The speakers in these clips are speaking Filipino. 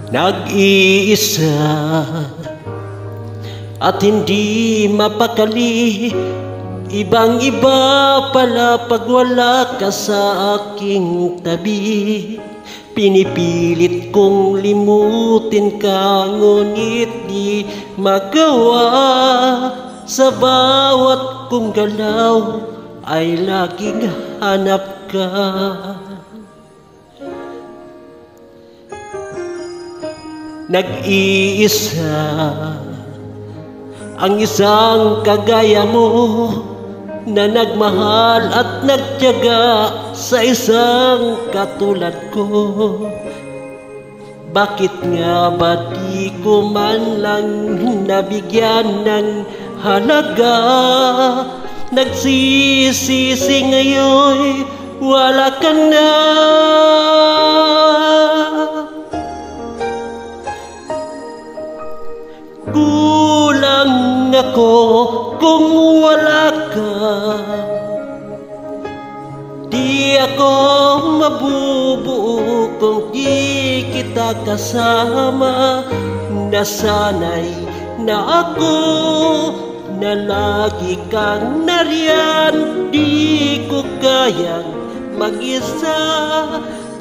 Nag-iisa at hindi mapakali, ibang-iba pala pag wala ka sa aking tabi. Pinipilit kong limutin ka, ngunit di magawa. Sa bawat kong galaw ay laging hanap ka. Nag-iisa ang isang kagaya mo, na nagmahal at nagtiyaga sa isang katulad ko. Bakit nga ba di ko man lang nabigyan ng halaga? Nagsisisi ngayon wala ka na. Kulang ako kung wala ka. Di ako mabubuo kung di kita kasama. Nasanay na ako na lagi kang nariyan. Di ko kayang mag-isa,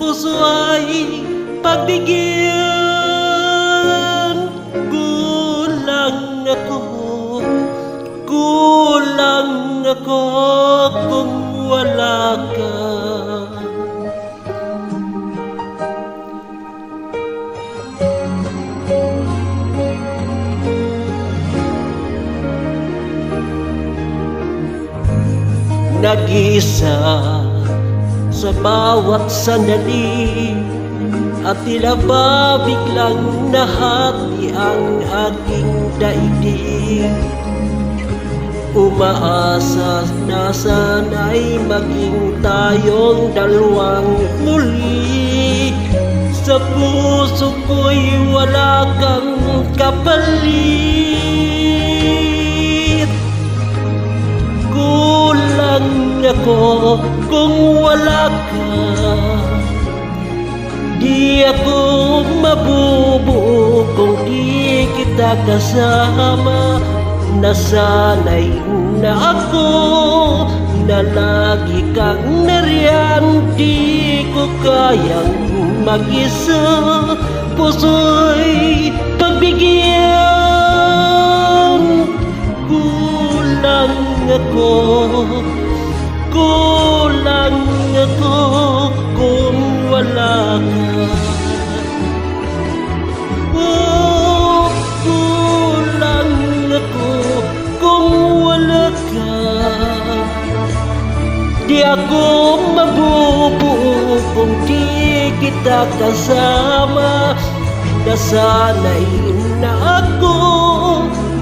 puso ay pagbigyan. Kulang ako kung wala ka. Nag-iisa sa bawat sandali, at tila ba biglang nahati ang aking daigdig. Umaasa na sana'y maging tayong dalawang muli. Sa puso ko'y wala kang kapalit. Kulang ako kung wala ka. Di ako mabubuo kung di kita kasama. Nasanay na ako na lagi kang nariyan. Di ko kayang mag-isa, puso'y pagbigyan. Kulang ako kung wala ka. Di ako mabubuo kung di kita kasama. Nasanay na ako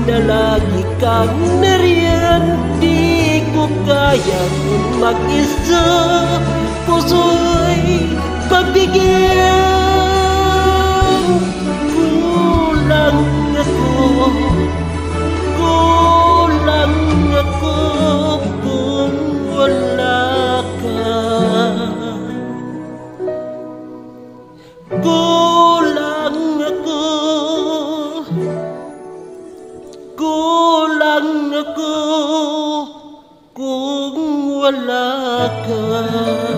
na lagi kang nariyan. Di ko kayang mag-isa, puso'y pagbigyan. Kulang ako kung wala ka. Kulang ako kung wala ka.